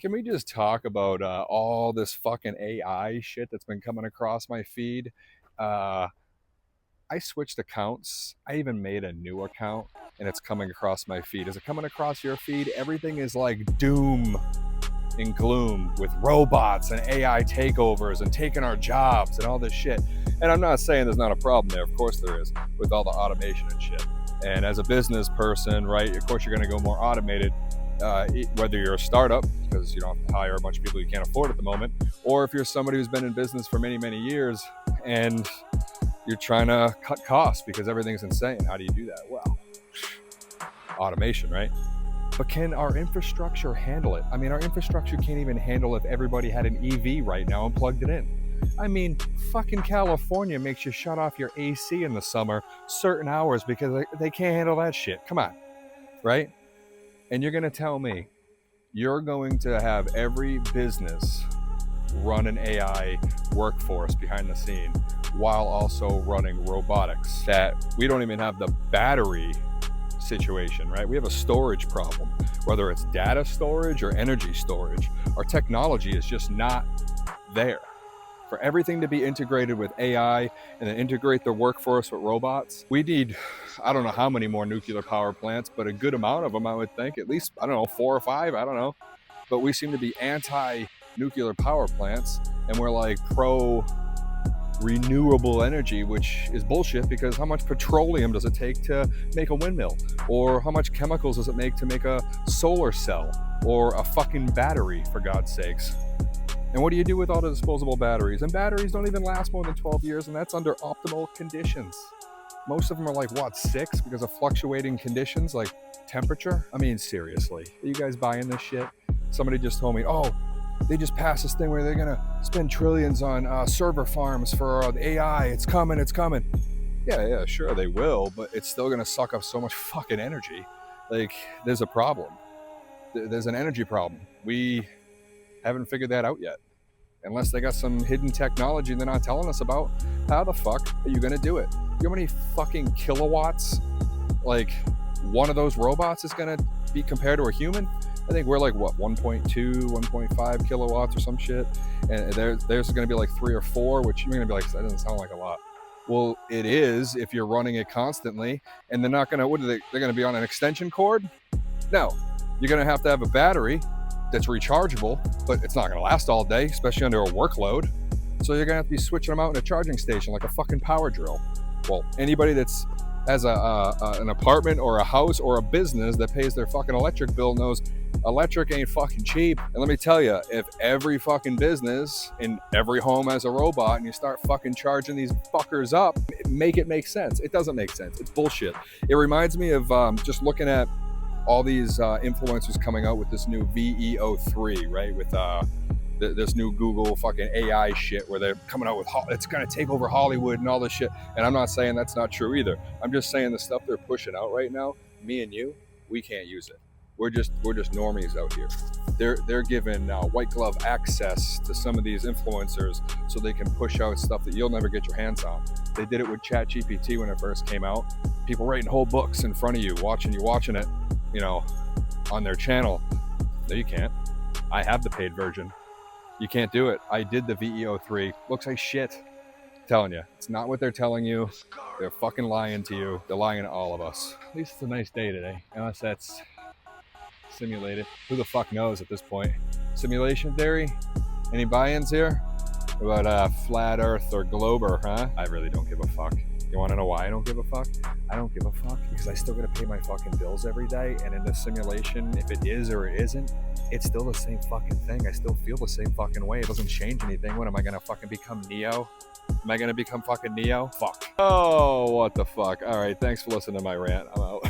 Can we just talk about all this fucking AI shit that's been coming across my feed? Uh, I switched accounts. I even made a new account and it's coming across my feed. Is it coming across your feed? Everything is like doom and gloom with robots and AI takeovers and taking our jobs and all this shit. And I'm not saying there's not a problem there. Of course there is with all the automation and shit. And as a business person, right, of course you're going to go more automated, whether you're a startup, because you don't have to hire a bunch of people you can't afford at the moment, or if you're somebody who's been in business for many, many years and you're trying to cut costs because everything's insane. How do you do that? Well, automation, right? But can our infrastructure handle it? I mean, our infrastructure can't even handle if everybody had an EV right now and plugged it in. I mean, fucking California makes you shut off your AC in the summer certain hours because they can't handle that shit. Come on, right? And you're going to tell me you're going to have every business run an AI workforce behind the scene while also running robotics, that we don't even have the battery situation, right? We have a storage problem, whether it's data storage or energy storage. Our technology is just not there. For everything to be integrated with AI and then integrate the workforce with robots, we need, I don't know how many more nuclear power plants, but a good amount of them, I would think. At least, I don't know, 4 or 5, I don't know. But we seem to be anti-nuclear power plants, and we're like pro renewable energy, which is bullshit, because how much petroleum does it take to make a windmill? Or how much chemicals does it make to make a solar cell or a fucking battery, for God's sakes? And what do you do with all the disposable batteries? And batteries don't even last more than 12 years, and that's under optimal conditions. Most of them are like, what, 6 because of fluctuating conditions like temperature? I mean, seriously, are you guys buying this shit? Somebody just told me, oh, they just passed this thing where they're gonna spend trillions on server farms for the AI. It's coming, it's coming. Yeah, sure, they will, but it's still gonna suck up so much fucking energy. Like, there's a problem. There's an energy problem. We haven't figured that out yet. Unless they got some hidden technology they're not telling us about, how the fuck are you gonna do it? You know how many fucking kilowatts, like, one of those robots is gonna be compared to a human? I think we're like, what, 1.2, 1.5 kilowatts or some shit? And there's gonna be like 3 or 4, which you're gonna be like, that doesn't sound like a lot. Well, it is if you're running it constantly, and they're not gonna, what are they, they're gonna be on an extension cord? No, you're gonna have to have a battery that's rechargeable, but it's not going to last all day, especially under a workload. So you're going to have to be switching them out in a charging station like a fucking power drill. Well, anybody that's has an apartment or a house or a business that pays their fucking electric bill knows electric ain't fucking cheap. And let me tell you, if every fucking business in every home has a robot and you start fucking charging these fuckers up, make it make sense. It doesn't make sense. It's bullshit. It reminds me of just looking at all these influencers coming out with this new VEO3, right? With this new Google fucking AI shit where they're coming out with, it's going to take over Hollywood and all this shit. And I'm not saying that's not true either. I'm just saying the stuff they're pushing out right now, me and you, we can't use it. We're just normies out here. They're given white glove access to some of these influencers so they can push out stuff that you'll never get your hands on. They did it with ChatGPT when it first came out. People writing whole books in front of you watching it, you know, on their channel. No, you can't. I have the paid version. You can't do it. I did the VEO3. Looks like shit. I'm telling you, it's not what they're telling you. They're fucking lying to you. They're lying to all of us. At least it's a nice day today, unless that's simulated. Who the fuck knows at this point? Simulation theory? Any buy-ins here? About flat earth or glober, huh? I really don't give a fuck. You want to know why I don't give a fuck? I don't give a fuck because I still gotta pay my fucking bills every day, and in this simulation, if it is or it isn't, it's still the same fucking thing. I still feel the same fucking way. It doesn't change anything. What am I gonna fucking become, Neo? Am I gonna become fucking Neo? Fuck. Oh, what the fuck. All right, thanks for listening to my rant. I'm out.